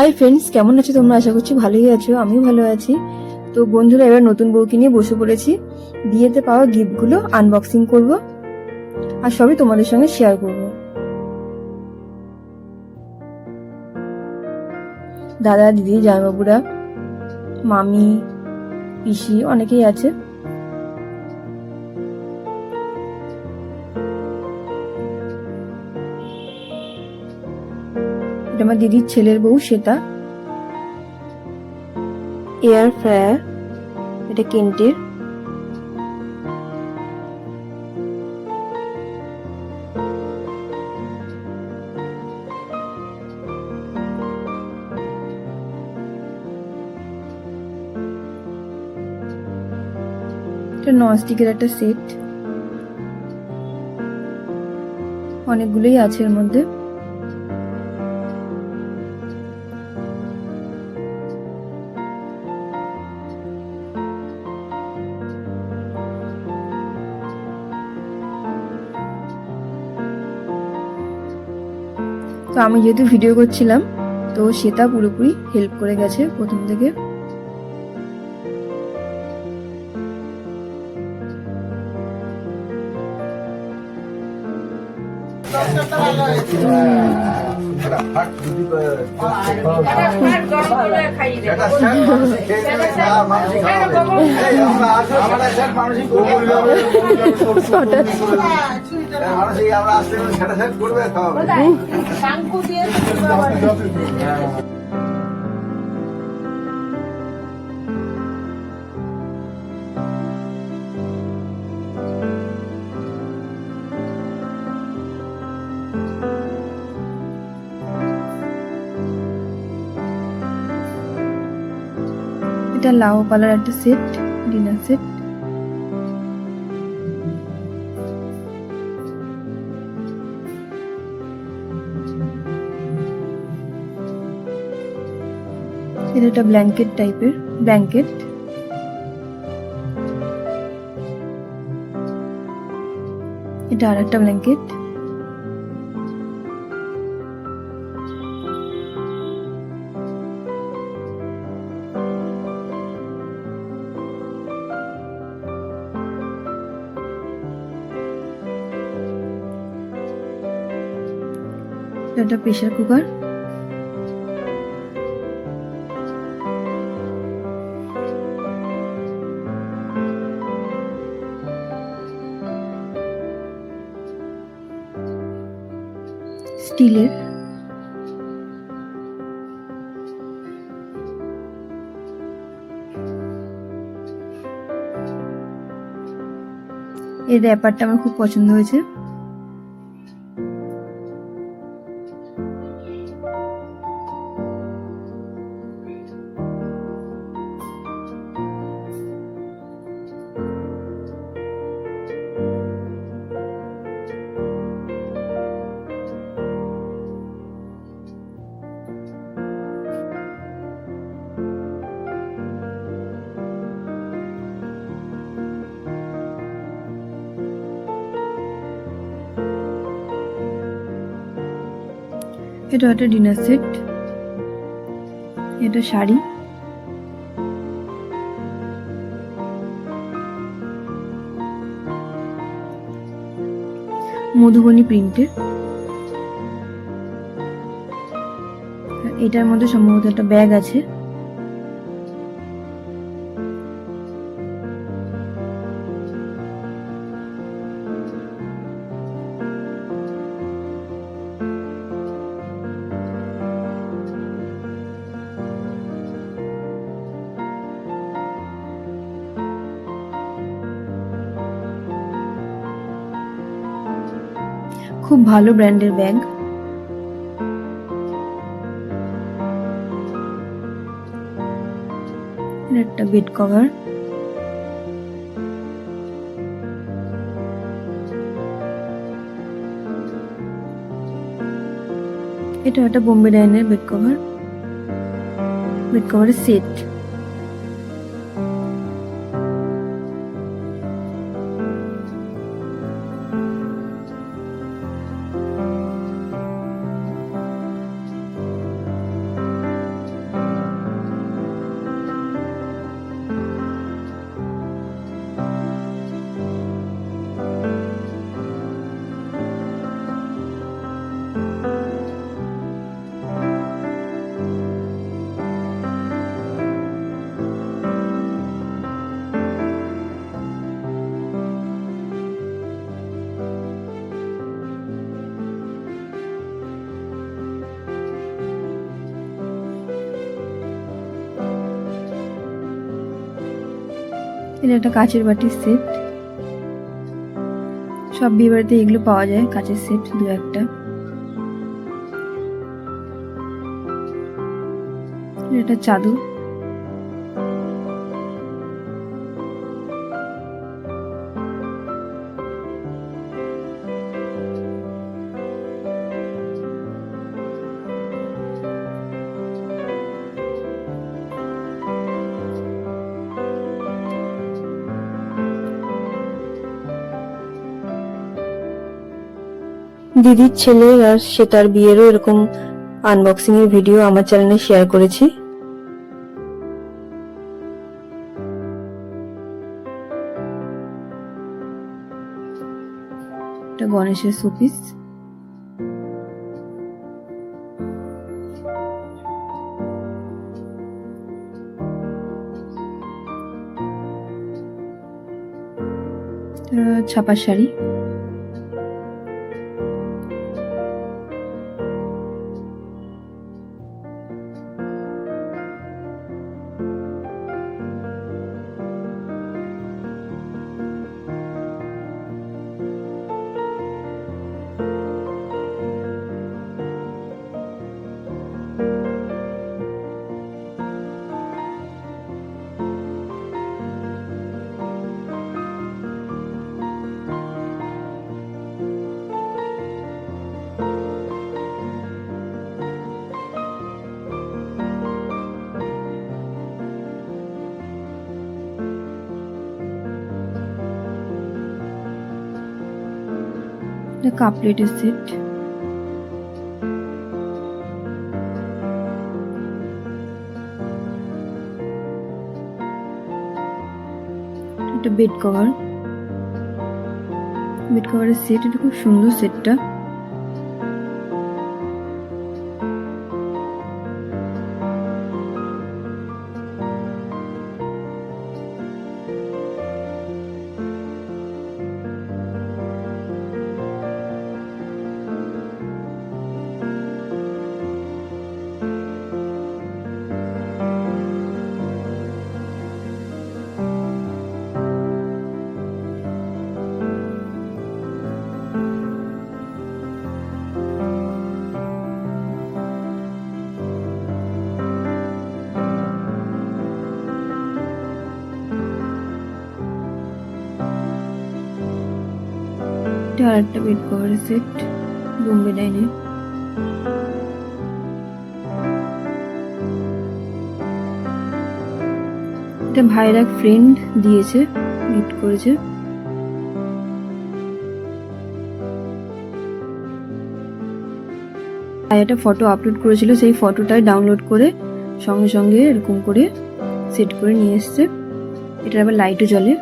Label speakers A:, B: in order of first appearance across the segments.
A: Hi friends, কেমন আছো তোমরা? আশা করছি ভালোই আছো, আমিও ভালো আছি। তো বন্ধুরা, এবার নতুন বউকে নিয়ে বসে পড়েছি। বিয়েতে পাওয়া গিফটগুলো আনবক্সিং করব আর সবই তোমাদের সঙ্গে শেয়ার করব। দাদা, দিদি, জামাইবাবুরা, মামি, পিসি অনেকেই আছে। এটা আমার দিদির ছেলের বউ শ্বেতা। এয়ার ফ্রায়ার, এটা কেন্টের। এটা ননস্টিকের একটা সেট, অনেকগুলোই আছে এর মধ্যে। তো আমি যেহেতু ভিডিও করছিলাম, তো শ্বেতা পুরোপুরি হেল্প করে গেছে প্রথম থেকে। এটা লাউ পালার একটা সেট, ডিনার সেট। এটা একটা ব্ল্যাঙ্কেট টাইপের ব্ল্যাঙ্কেট। এটা আর একটা ব্ল্যাঙ্কেট। এটা প্রেসার কুকার। স্টিলের। এই র্যাপারটা আমার খুব পছন্দ হয়েছে। এটা একটা ডিনার সেট। এটা শাড়ি। মধুবনী প্রিন্টের। এটার মধ্যে সম্ভবত একটা ব্যাগ আছে। খুব ভালো ব্র্যান্ডের ব্যাগ। একটা বেড কভার। এটা একটা বোম্বে ডাইনের বেড কভার, বেড কভারের সেট। এটা একটা কাচের বাটির সেট। সব বিয়ে বাড়িতে এগুলো পাওয়া যায়, কাচের সেট দু একটা। এটা চাদর। দিদির ছেলে আর সে তার বিয়েরও এরকম আনবক্সিং এর ভিডিও আমার চ্যানেলে শেয়ার করেছি। এটা গণেশের শোপিস। ছাপা শাড়ি। কাপ প্লেটের সেট। এটা বেড কভার, বেড কভারের সেট। এটা খুব সুন্দর সেটটা। এটা আর একটা বেড কভারের সেট, বোম্বে ডাইনে। এটা ভাইয়ের এক ফ্রেন্ড দিয়েছে, গিফট করেছে। ভাই একটা ফটো আপলোড করেছিল, সেই ফটোটাই ডাউনলোড করে সঙ্গে সঙ্গে এরকম করে সেট করে নিয়ে এসছে। এটার আবার লাইটও জ্বলে।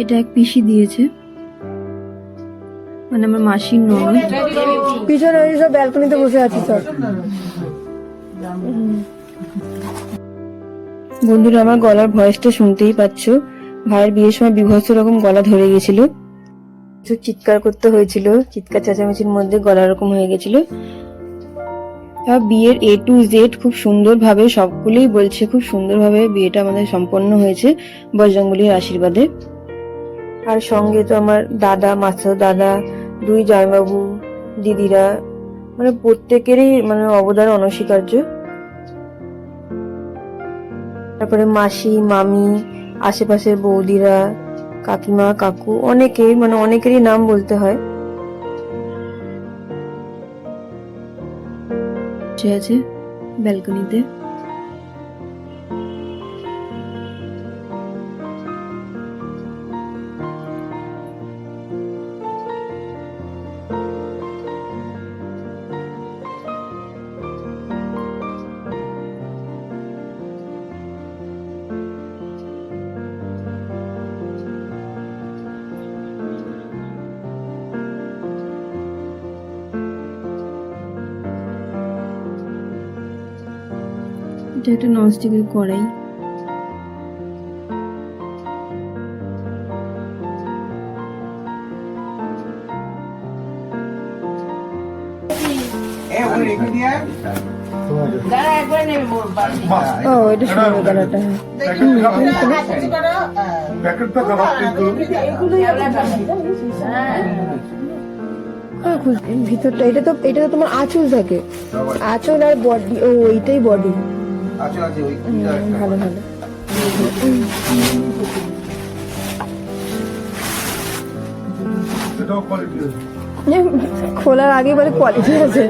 A: এটা এক পিসি দিয়েছে, মানে আমার মাসির ননদ। পিছনে ওই সব ব্যালকনিতে বসে আছি সব। বন্ধুরা, আমার গলার ভয়েসটা শুনতেই পাচ্ছ। ভাইয়ের বিয়ের সময় বিভৎস রকম গলা ধরে গেছিল, চিৎকার করতে হয়েছিল, চিৎকার চেঁচামেচির মধ্যে গলা রকম হয়ে গেছিল। বিয়ের A to Z খুব সুন্দরভাবে সবগুলোই বলছে, খুব সুন্দরভাবে বিয়েটা আমাদের সম্পন্ন হয়েছে বজরংবলীর আশীর্বাদে। আর সঙ্গে তো আমার দাদা, মাসা দাদা, দুই জামাইবাবু, দিদিরা, মানে প্রত্যেকেরই মানে অবদান অনস্বীকার্য। তারপরে মাসি, মামি, আশেপাশের বৌদিরা, কাকিমা, কাকু, অনেকেই, মানে অনেকেরই নাম বলতে হয়। আছে ব্যালকনিতে। এটা একটা ননস্টিকের কড়াই। ও এটা সুন্দর কালারটা। ভিতরটা এটা তো তোমার আঁচল থাকে, আঁচল আর বডি। ও এইটাই বডি। ভালো ভালো। খোলার আগে বলে কোয়ালিটি আছে।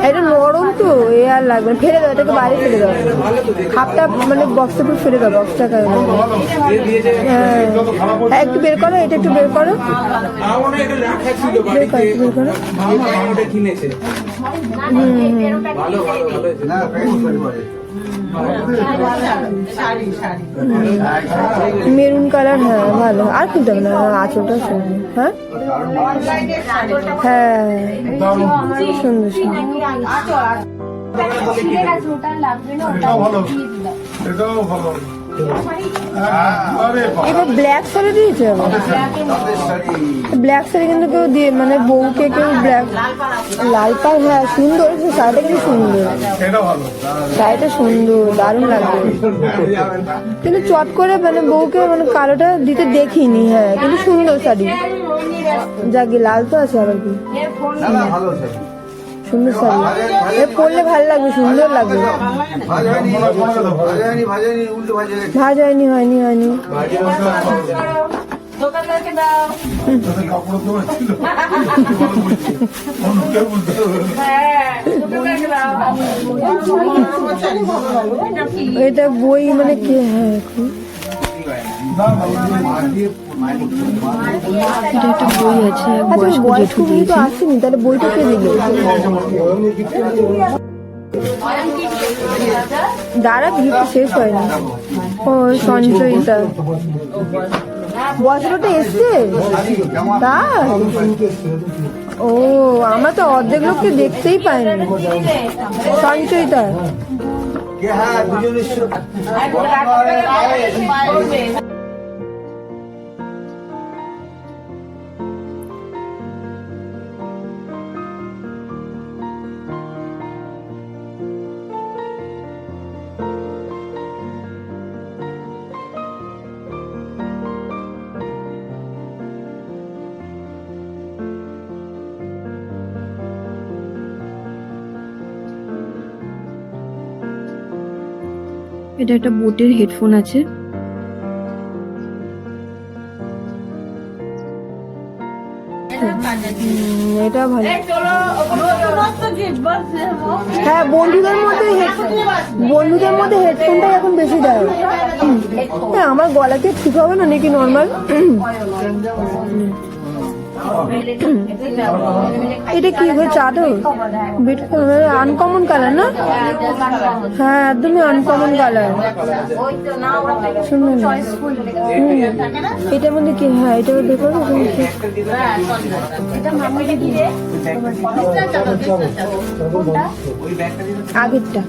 A: এটা নরম তো, এ আর লাগবে, ফেলে দাও এটাকে, বাইরে ফেলে দাও, হাফটা মানে বক্সটা পুরো ফেলে দাও, বক্সটা। হ্যাঁ একটু বের করো, এটা একটু বের করো, বের করো। Maroon colour. হ্যাঁ ভালো, আর খুলতে হবে না, আঁচলটা সুন্দর। হ্যাঁ হ্যাঁ সুন্দর সুন্দর। এবার ব্ল্যাক শাড়ি দিয়েছে, ব্ল্যাক শাড়ি কিন্তু কেউ দিয়ে মানে বউকে কেউ ব্ল্যাক লাল পাল। হ্যাঁ সুন্দর, শাড়িটা কিন্তু সুন্দর, শাড়িটা সুন্দর, দারুণ লাগবে। কিন্তু চট করে মানে বউকে মানে কালোটা দিতে দেখিনি। হ্যাঁ কিন্তু সুন্দর শাড়ি, যাকে লাল তো আছে আবার কি সুন্দর শাড়ি, পরলে ভালো লাগবে, সুন্দর লাগবে। ভাজায়নি, হয়নি হয়নি। এটা বই মানে কি? হ্যাঁ এটা একটা বই আছে, বয়স্ক তো আসেনি, তাহলে বইটা কে দিল? দাঁড়া, গিফট শেষ হয়নি। ও সঞ্চয়িতা বছরটা এসছে তাই? ও আমরা তো অর্ধেক লোককে দেখতেই পাইনি। সঞ্চয়িতা এটা একটা বোটের হেডফোন আছে। এটা ভালো। হ্যাঁ বন্ধুদের মধ্যে হেডফোনটা এখন বেশি দেয়। হ্যাঁ আমার গলাতে ঠিক হবে না নাকি নর্মাল? এটা কি চাদর? আনকমন কালার না? হ্যাঁ একদমই আনকমন কালার, সুন্দর। এটার মধ্যে কি? হ্যাঁ এটা দেখো আগেরটা।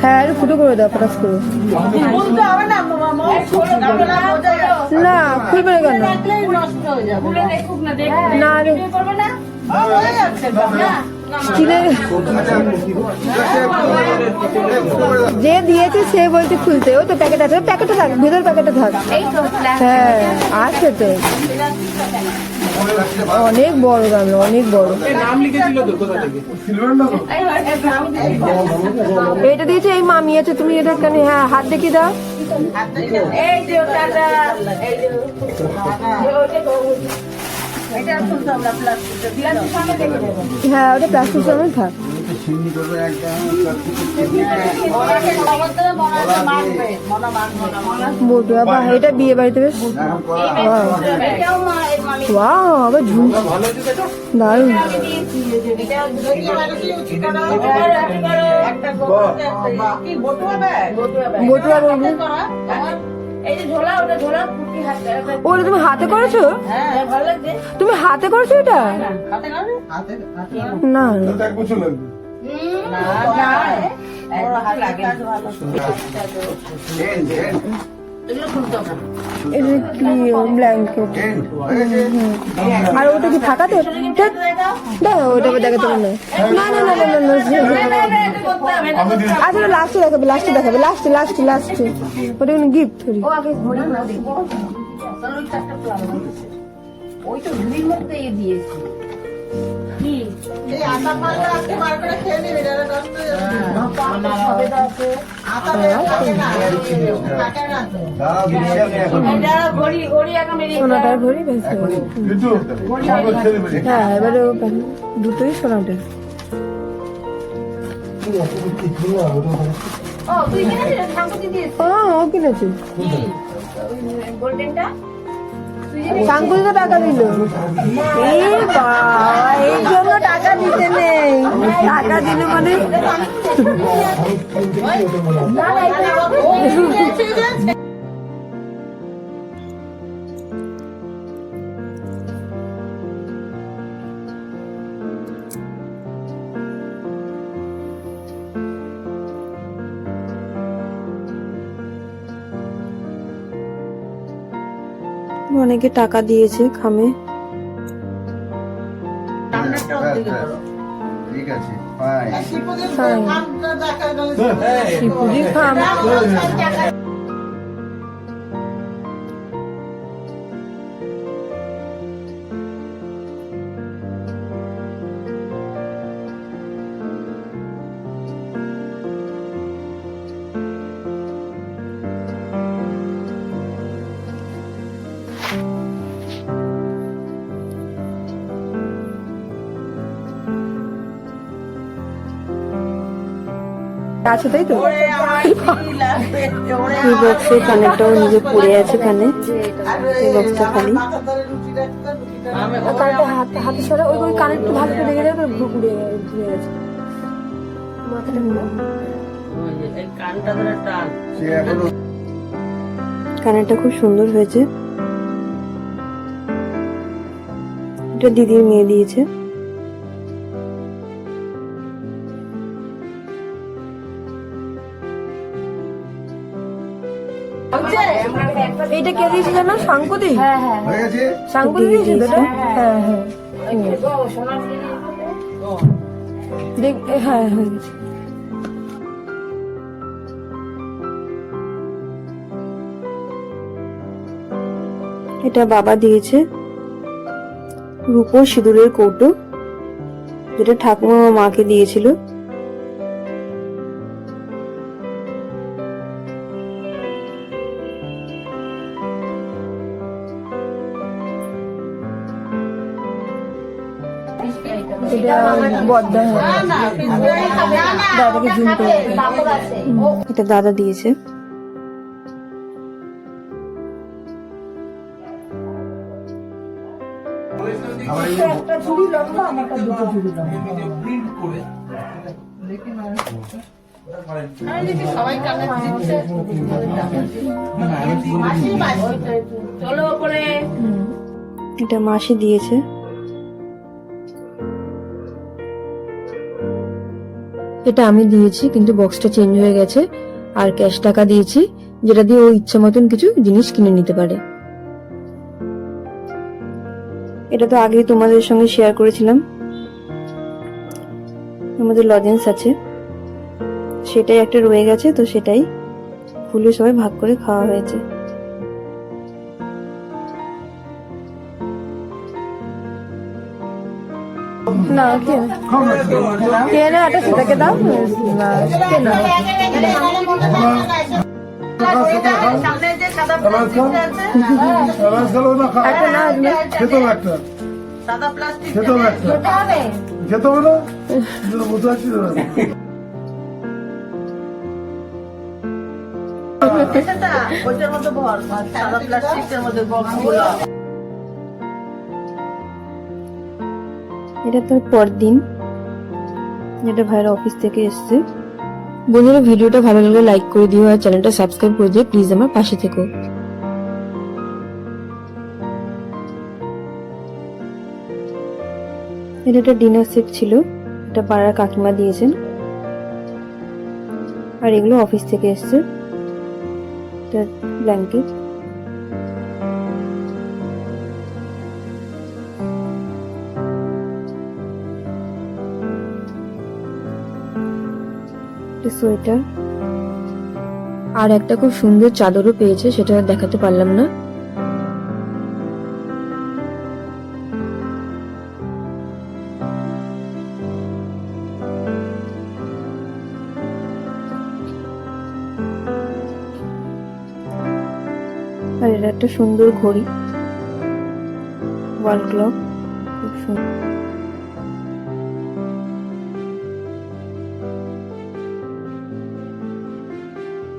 A: হ্যাঁ ফুটো করে দাও, ফটাস করে। না খুলবে না কেন? না যে দিয়েছে সে বলছে খুলতে। ও তো প্যাকেট আছে, প্যাকেটে থাক, ভেতর প্যাকেটে থাক। হ্যাঁ আছে তো, অনেক বড় গামলা, অনেক বড়। এটা দিয়েছে এই মামি আছে, তুমি এটা কেন? হ্যাঁ হাত দেখি দাও। হ্যাঁ ওটা প্লাস্টিক সামনে থাক।
B: সিন্নি করবে একটা
A: বটুয়া বাহ, এটা বিয়ে বাড়িতে বেশ ওয়াও, আবার ঝুমকা দারুণ। বটুয়া বলবো ওটা তুমি হাতে করেছো? তুমি হাতে করেছো এটা? না ব্ল্যাঙ্কেট। আর ওটা কি ফাঁকা তো? দেখো ওটা দেখাতে পারলে না না না না না। আচ্ছা লাস্টে দেখাবে, লাস্টে দেখাবে, লাস্টে লাস্টে লাস্টে ওটা কোনো গিফট করি।
C: ওই তো ঘুরির মধ্যে দিয়েছি কি এই আটা পাল্টা আজকে বার করে খেয়ে নিবি না নষ্ট হয়ে যাবে আটা থাকে না থাকে না তো এটা ঘড়ি ঘড়ি এখন মেরে
A: সোনাটার ঘড়ি বেশ হ্যাঁ, এবারে দুটোই সোনাটার।
C: ও তুই কিনেছিস ঠাকুর দিয়েছিস
A: ও কিনেছি
C: গোল্ডেনটা
A: শাঙ্কুলি তো টাকা দিল। এই বাবা, এই জন্য টাকা দিতে নেই, টাকা দিলে মানে অনেকে টাকা দিয়েছে খামে।
B: ঠিক আছে ফাইন
A: শিবপুরি খাম। আছে তাই তো। এই বক্সে কানেরটাও নিজে পড়ে আছে কানে, এই বক্সটা খালি হাতে সরা। ওই কানেরটা ভালো করে দেখে যাবে, ঘুরে গেছে মাথাটা। কানেরটা খুব সুন্দর হয়েছে, এটা দিদির মেয়ে দিয়েছে। এইটা কে দিয়েছে জানো? শাঙ্কুদি। হ্যাঁ হ্যাঁ শাঙ্কুদি দিয়েছে তো। হ্যাঁ হ্যাঁ দেখ, হ্যাঁ হ্যাঁ এটা বাবা দিয়েছে রূপোর সিঁদুরের কৌটো, যেটা ঠাকুমা মাকে দিয়েছিল। এটা দাদা দিয়েছে। একটা ঝুড়ি লম্বা, আমারটা দুটো ঝুড়ি লম্বা। এটা মাসি দিয়েছে। এটা আমি দিয়েছি, কিন্তু বক্সটা চেঞ্জ হয়ে গেছে, আর ক্যাশ টাকা দিয়েছি, যেটা দিয়ে ও ইচ্ছা মতন কিছু জিনিস কিনে নিতে পারে। এটা তো আগেই তোমাদের সঙ্গে শেয়ার করেছিলাম, আমাদের লজেন্স আছে, সেটাই একটা রয়ে গেছে, তো সেটাই খুলে সবাই ভাগ করে খাওয়া হয়েছে। না কে না এটা সেটাকে দাও
C: সাদা প্লাস্টিক
D: খেতে হবে একটা।
C: খেতে হবে
D: খেতে হবে না দুটো বসে আছি তো।
C: সেটা ওইটার মধ্যে ভর সাদা প্লাস্টিকের মধ্যে বক্সগুলো
A: এটা তার পরদিন, এটা ভাইয়ের অফিস থেকে এসছে। বন্ধুরা ভিডিওটা ভালো লাগলে লাইক করে দিও আর চ্যানেলটা সাবস্ক্রাইব করে দিও প্লিজ, আমার পাশে থেকো। এটা একটা ডিনার সেট ছিল, এটা পাড়ার কাকিমা দিয়েছেন। আর এগুলো অফিস থেকে এসছে, এটা ব্ল্যাঙ্কেট। সোয়েটার আর একটা খুব সুন্দর চাদরও পেয়েছে, সেটা দেখাতে পারলাম না। আর এটা একটা সুন্দর ঘড়ি, ওয়াল ক্লক, খুব সুন্দর।